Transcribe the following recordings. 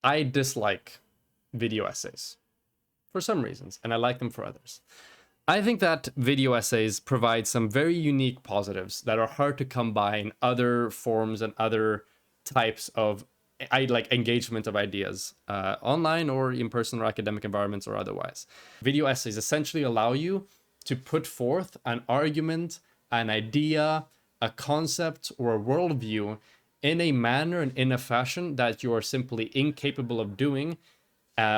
I dislike video essays for some reasons, and I like them for others. I think that video essays provide some very unique positives that are hard to come by in other forms and other types of engagement of ideas, online or in person or academic environments or otherwise. Video essays essentially allow you to put forth an argument, an idea, a concept, or a worldview in a manner and in a fashion that you are simply incapable of doing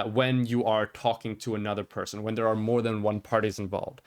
when you are talking to another person, when there are more than one parties involved.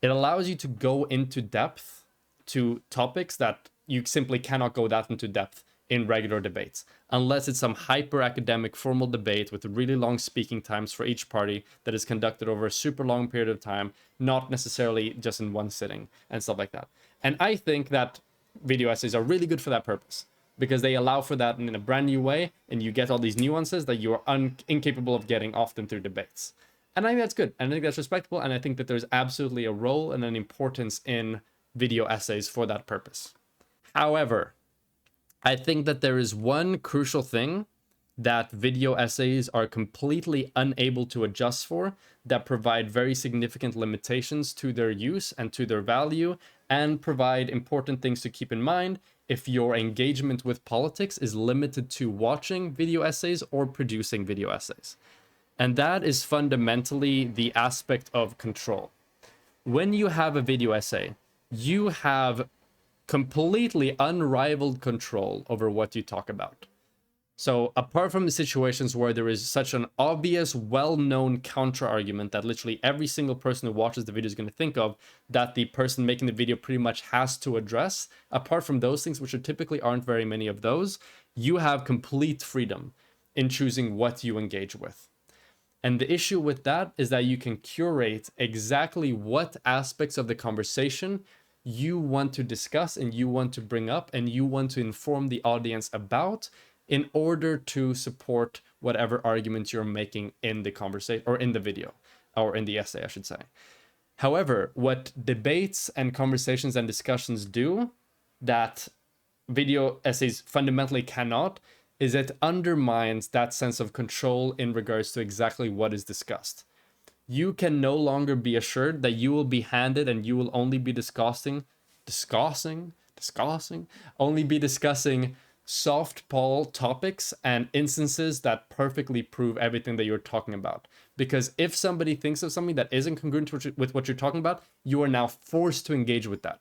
It allows you to go into depth to topics that you simply cannot go that into depth in regular debates, unless it's some hyper academic formal debate with really long speaking times for each party that is conducted over a super long period of time, not necessarily just in one sitting and stuff like that. And I think that video essays are really good for that purpose, because they allow for that in a brand new way, and you get all these nuances that you are incapable of getting often through debates. And I think that's good, and I think that's respectable, and I think that there's absolutely a role and an importance in video essays for that purpose. However, I think that there is one crucial thing that video essays are completely unable to adjust for, that provide very significant limitations to their use and to their value, and provide important things to keep in mind if your engagement with politics is limited to watching video essays or producing video essays. And that is fundamentally the aspect of control. When you have a video essay, you have completely unrivaled control over what you talk about. So apart from the situations where there is such an obvious, well-known counter-argument that literally every single person who watches the video is going to think of, that the person making the video pretty much has to address, apart from those things, which are typically aren't very many of those, you have complete freedom in choosing what you engage with. And the issue with that is that you can curate exactly what aspects of the conversation you want to discuss and you want to bring up and you want to inform the audience about, in order to support whatever argument you're making in the conversation or in the video or in the essay, I should say. However, what debates and conversations and discussions do that video essays fundamentally cannot is it undermines that sense of control in regards to exactly what is discussed. You can no longer be assured that you will be handed and you will only be discussing softball topics and instances that perfectly prove everything that you're talking about. Because if somebody thinks of something that isn't congruent with what you're talking about, you are now forced to engage with that.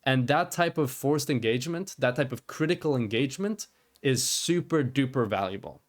And that type of forced engagement, that type of critical engagement, is super duper valuable.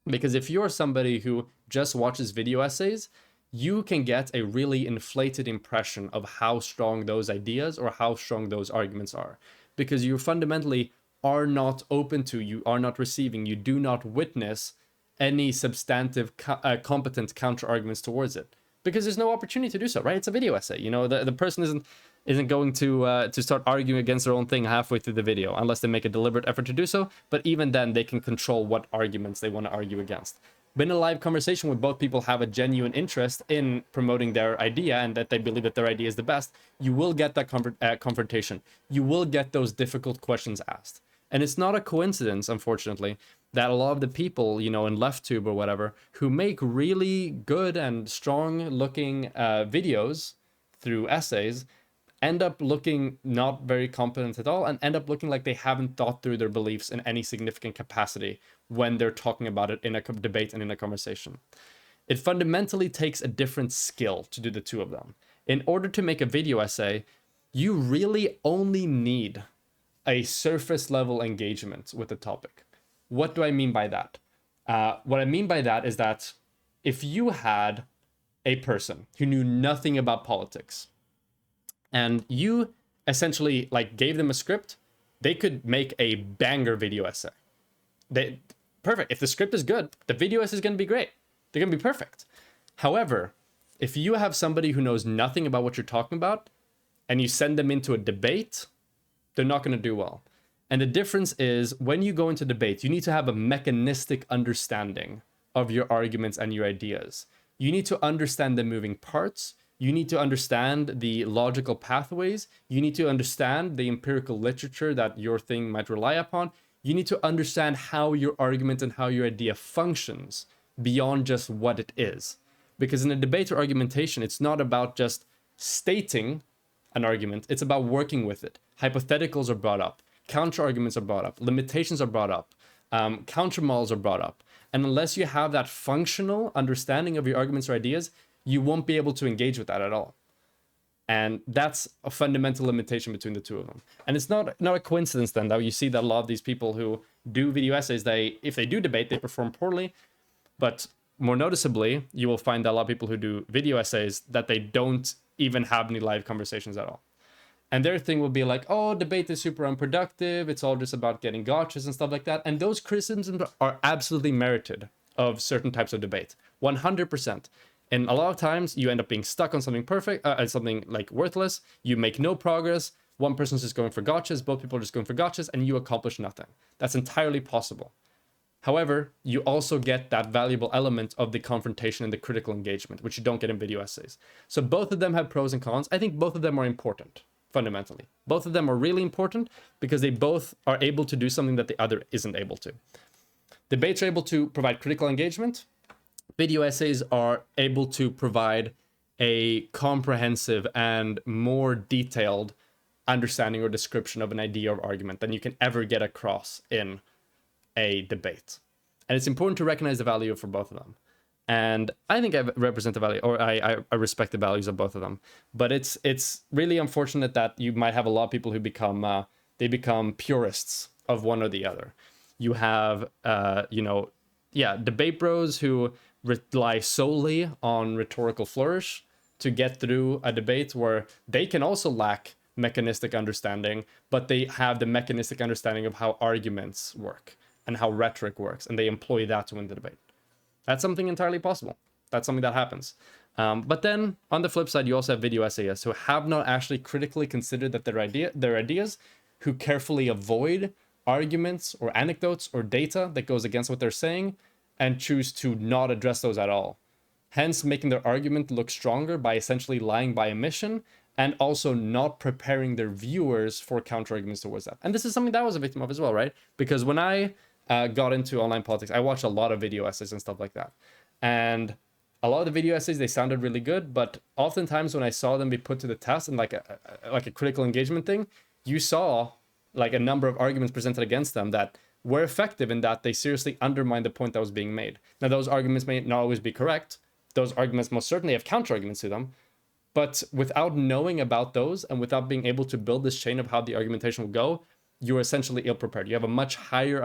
Because if you're somebody who just watches video essays, you can get a really inflated impression of how strong those ideas or how strong those arguments are. Because you fundamentally are not open to, you are not receiving, you do not witness any substantive, competent counter arguments towards it. Because there's no opportunity to do so, right? It's a video essay. You know, the person isn't going to start arguing against their own thing halfway through the video, unless they make a deliberate effort to do so. But even then, they can control what arguments they want to argue against. But in a live conversation where both people have a genuine interest in promoting their idea and that they believe that their idea is the best, you will get that confrontation. You will get those difficult questions asked. And it's not a coincidence, unfortunately, that a lot of the people, you know, in LeftTube or whatever, who make really good and strong looking videos through essays, end up looking not very competent at all and end up looking like they haven't thought through their beliefs in any significant capacity when they're talking about it in a debate and in a conversation. It fundamentally takes a different skill to do the two of them. In order to make a video essay, you really only need a surface level engagement with the topic. What do I mean by that? What I mean by that is that if you had a person who knew nothing about politics and you essentially like gave them a script, they could make a banger video essay. Perfect. If the script is good, the video essay is going to be great. They're going to be perfect. However, if you have somebody who knows nothing about what you're talking about and you send them into a debate, they're not going to do well. And the difference is when you go into debate, you need to have a mechanistic understanding of your arguments and your ideas. You need to understand the moving parts. You need to understand the logical pathways. You need to understand the empirical literature that your thing might rely upon. You need to understand how your argument and how your idea functions beyond just what it is. Because in a debate or argumentation, it's not about just stating an argument, it's about working with it. Hypotheticals are brought up, counter arguments are brought up, limitations are brought up, counter models are brought up. And unless you have that functional understanding of your arguments or ideas, you won't be able to engage with that at all. And that's a fundamental limitation between the two of them. And it's not a coincidence then that you see that a lot of these people who do video essays, if they do debate, they perform poorly. But more noticeably, you will find that a lot of people who do video essays, that they don't even have any live conversations at all. And their thing will be like, oh, debate is super unproductive. It's all just about getting gotchas and stuff like that. And those criticisms are absolutely merited of certain types of debate. 100%. And a lot of times you end up being stuck on something something like worthless. You make no progress. One person's just going for gotchas. Both people are just going for gotchas, and you accomplish nothing. That's entirely possible. However, you also get that valuable element of the confrontation and the critical engagement, which you don't get in video essays. So both of them have pros and cons. I think both of them are important, fundamentally. Both of them are really important because they both are able to do something that the other isn't able to. Debates are able to provide critical engagement. Video essays are able to provide a comprehensive and more detailed understanding or description of an idea or argument than you can ever get across in a debate. And it's important to recognize the value for both of them. And I think I represent the value, or I respect the values of both of them. But it's really unfortunate that you might have a lot of people who become purists of one or the other. You have debate bros who rely solely on rhetorical flourish to get through a debate, where they can also lack mechanistic understanding, but they have the mechanistic understanding of how arguments work and how rhetoric works, and they employ that to win the debate. That's something entirely possible. That's something that happens. But then on the flip side, you also have video essayists who have not actually critically considered that their ideas, who carefully avoid arguments or anecdotes or data that goes against what they're saying, and choose to not address those at all. Hence making their argument look stronger by essentially lying by omission, and also not preparing their viewers for counter-arguments towards that. And this is something that I was a victim of as well, right? Because when I got into online politics, I watched a lot of video essays and stuff like that. And a lot of the video essays, they sounded really good, but oftentimes when I saw them be put to the test and like a critical engagement thing, you saw like a number of arguments presented against them that were effective in that they seriously undermined the point that was being made. Now, those arguments may not always be correct. Those arguments most certainly have counter-arguments to them. But without knowing about those and without being able to build this chain of how the argumentation will go, you're essentially ill-prepared. You have a much higher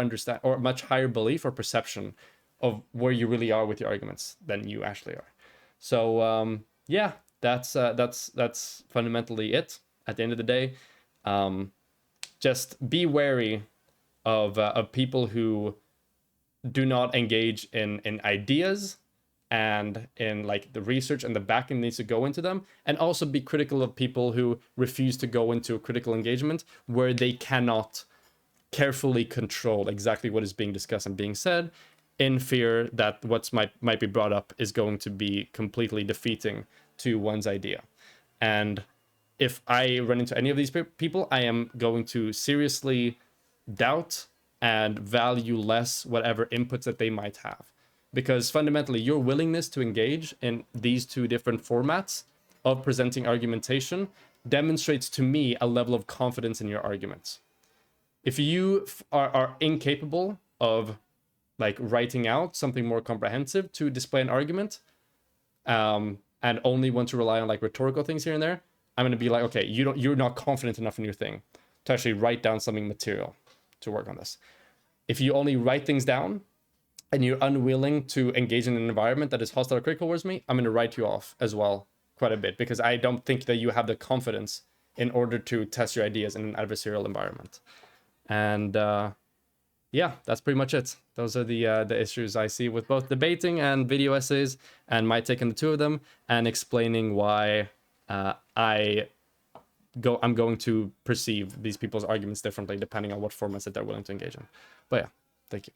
much higher belief or perception of where you really are with your arguments than you actually are. So that's fundamentally it. At the end of the day, just be wary of people who do not engage in ideas and in like the research and the backing needs to go into them, and also be critical of people who refuse to go into a critical engagement where they cannot carefully control exactly what is being discussed and being said, in fear that what might be brought up is going to be completely defeating to one's idea. And if I run into any of these people, I am going to seriously doubt and value less whatever inputs that they might have. Because fundamentally, your willingness to engage in these two different formats of presenting argumentation demonstrates to me a level of confidence in your arguments. If you are incapable of like writing out something more comprehensive to display an argument, and only want to rely on like rhetorical things here and there, I'm going to be like, okay, you're not confident enough in your thing to actually write down something material to work on this. If you only write things down and you're unwilling to engage in an environment that is hostile or critical towards me, I'm going to write you off as well quite a bit, because I don't think that you have the confidence in order to test your ideas in an adversarial environment. And that's pretty much it. Those are the issues I see with both debating and video essays, and my take on the two of them, and explaining why I'm going to perceive these people's arguments differently depending on what formats that they're willing to engage in. But yeah, thank you.